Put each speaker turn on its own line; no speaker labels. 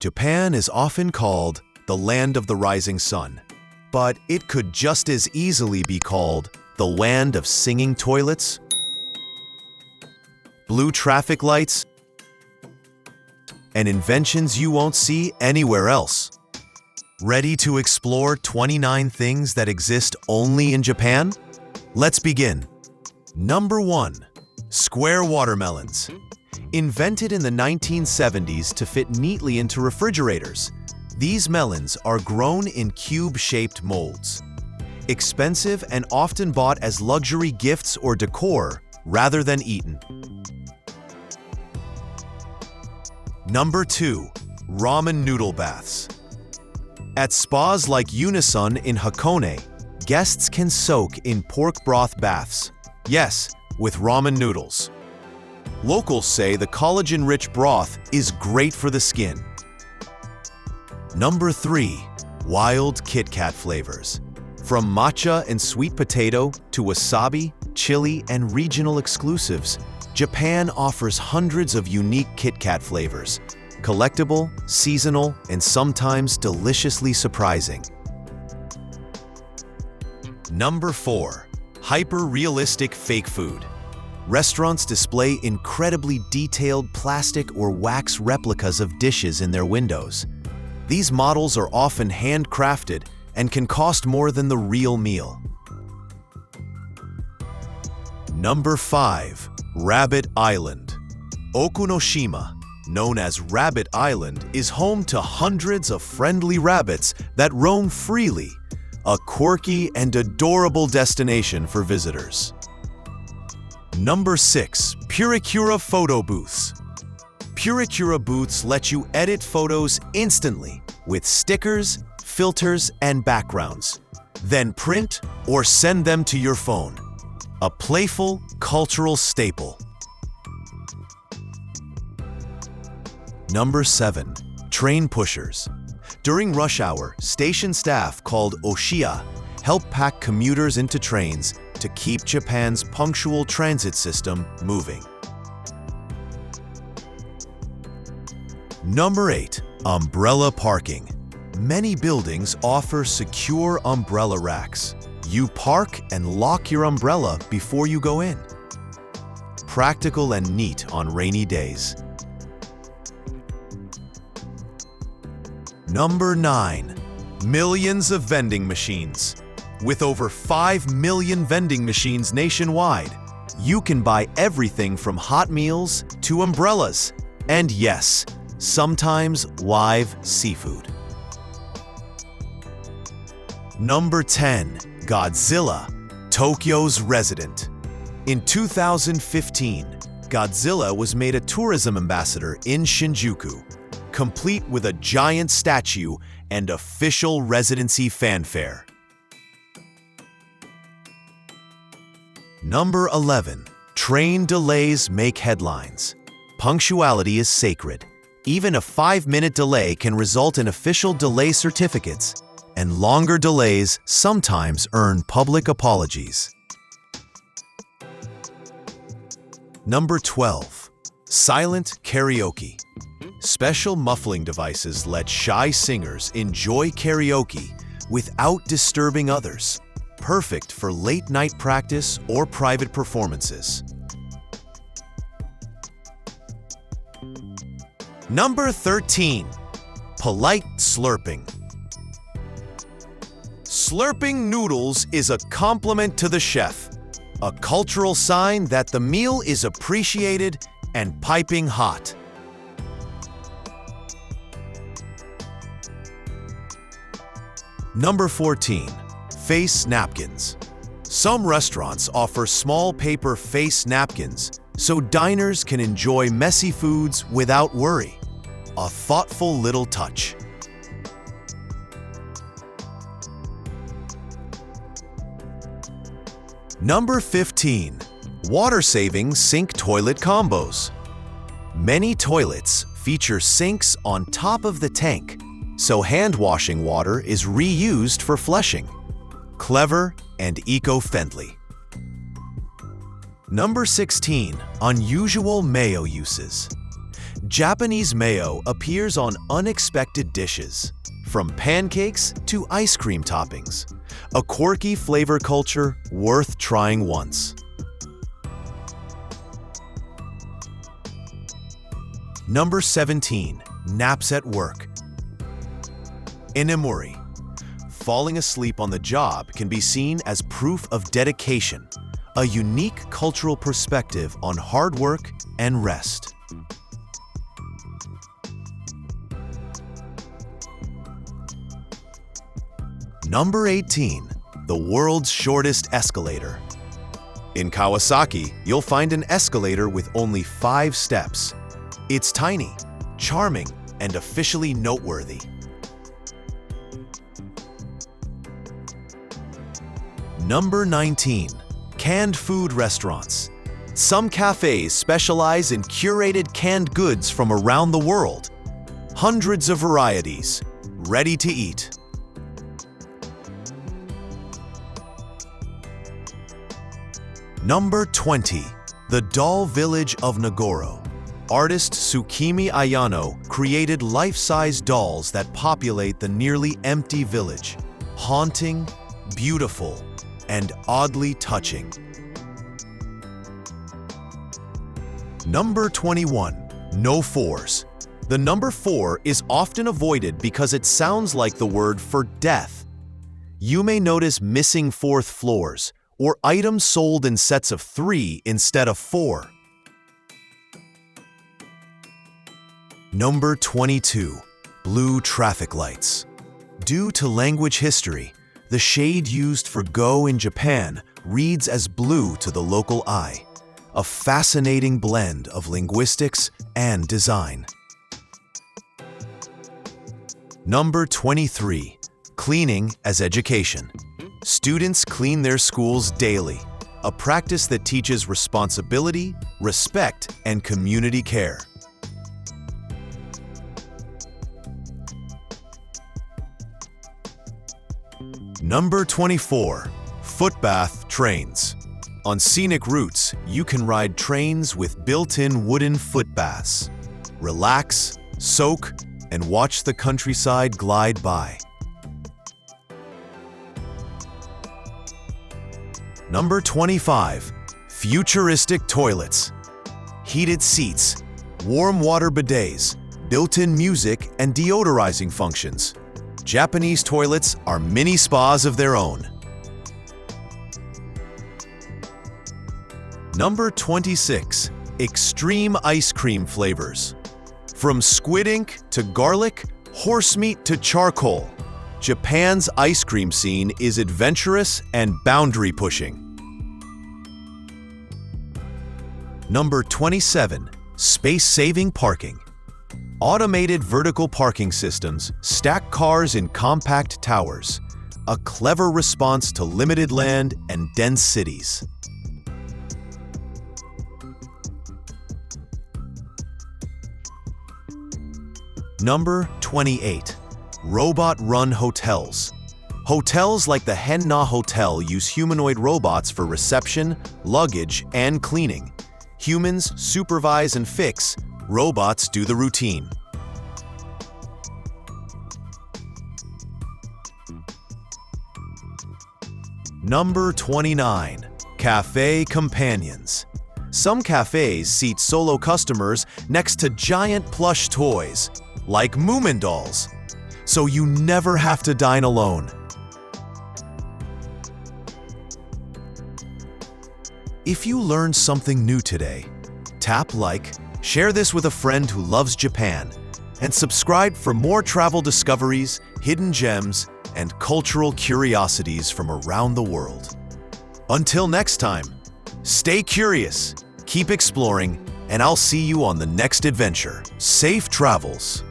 Japan is often called the land of the rising sun, but it could just as easily be called the land of singing toilets, blue traffic lights, and inventions you won't see anywhere else. Ready to explore 29 things that exist only in Japan? Let's begin. Number 1. Square watermelons. Invented in the 1970s to fit neatly into refrigerators, these melons are grown in cube-shaped molds. Expensive and often bought as luxury gifts or decor rather than eaten. Number 2. Ramen noodle baths. At spas like Unison in Hakone, guests can soak in pork broth baths. Yes, with ramen noodles. Locals say the collagen-rich broth is great for the skin. Number 3. Wild Kit Kat flavors. From matcha and sweet potato to wasabi, chili, and regional exclusives, Japan offers hundreds of unique Kit Kat flavors. Collectible, seasonal, and sometimes deliciously surprising. Number 4. Hyper-realistic fake food. Restaurants display incredibly detailed plastic or wax replicas of dishes in their windows. These models are often handcrafted and can cost more than the real meal. Number 5. Rabbit Island. Okunoshima, known as Rabbit Island, is home to hundreds of friendly rabbits that roam freely, a quirky and adorable destination for visitors. Number 6. Puricura photo booths. Puricura booths let you edit photos instantly with stickers, filters, and backgrounds. Then print or send them to your phone. A playful, cultural staple. Number 7. Train pushers. During rush hour, station staff called Oshiya help pack commuters into trains to keep Japan's punctual transit system moving. Number 8. Umbrella parking. Many buildings offer secure umbrella racks. You park and lock your umbrella before you go in. Practical and neat on rainy days. Number 9. Millions of vending machines. With over 5 million vending machines nationwide, you can buy everything from hot meals to umbrellas, and yes, sometimes live seafood. Number 10. Godzilla, Tokyo's resident. In 2015, Godzilla was made a tourism ambassador in Shinjuku, complete with a giant statue and official residency fanfare. Number 11. Train delays make headlines. Punctuality is sacred. Even a 5-minute delay can result in official delay certificates, and longer delays sometimes earn public apologies. Number 12. Silent karaoke. Special muffling devices let shy singers enjoy karaoke without disturbing others. Perfect for late-night practice or private performances. Number 13. Polite slurping. Slurping noodles is a compliment to the chef, a cultural sign that the meal is appreciated and piping hot. Number 14. Face napkins. Some restaurants offer small paper face napkins so diners can enjoy messy foods without worry. A thoughtful little touch. Number 15. Water-saving sink toilet combos. Many toilets feature sinks on top of the tank, so hand-washing water is reused for flushing. Clever and eco-friendly. Number 16. Unusual mayo uses. Japanese mayo appears on unexpected dishes, from pancakes to ice cream toppings. A quirky flavor culture worth trying once. Number 17. Naps at work. Inemuri. Falling asleep on the job can be seen as proof of dedication, a unique cultural perspective on hard work and rest. Number 18. The world's shortest escalator. In Kawasaki, you'll find an escalator with only 5 steps. It's tiny, charming, and officially noteworthy. Number 19. Canned food restaurants. Some cafes specialize in curated canned goods from around the world. Hundreds of varieties, ready to eat. Number 20. The Doll Village of Nagoro. Artist Tsukimi Ayano created life-size dolls that populate the nearly empty village. Haunting, beautiful, and oddly touching. Number 21. No fours. The number 4 is often avoided because it sounds like the word for death. You may notice missing 4th floors, or items sold in sets of 3 instead of 4. Number 22. Blue traffic lights. Due to language history, the shade used for go in Japan reads as blue to the local eye, a fascinating blend of linguistics and design. Number 23. Cleaning as education. Students clean their schools daily, a practice that teaches responsibility, respect, and community care. Number 24. Footbath trains. On scenic routes, you can ride trains with built-in wooden footbaths. Relax, soak, and watch the countryside glide by. Number 25. Futuristic toilets. Heated seats, warm water bidets, built-in music, and deodorizing functions. Japanese toilets are mini spas of their own. Number 26. Extreme ice cream flavors. From squid ink to garlic, horse meat to charcoal, Japan's ice cream scene is adventurous and boundary-pushing. Number 27. Space-saving parking. Automated vertical parking systems stack cars in compact towers, a clever response to limited land and dense cities. Number 28. Robot-run hotels. Hotels like the Henna Hotel use humanoid robots for reception, luggage, and cleaning. Humans supervise and fix, robots do the routine. Number 29. Cafe companions. Some cafes seat solo customers next to giant plush toys, like Moomin dolls, so you never have to dine alone. If you learned something new today, tap like, share this with a friend who loves Japan, and subscribe for more travel discoveries, hidden gems, and cultural curiosities from around the world. Until next time, stay curious, keep exploring, and I'll see you on the next adventure. Safe travels!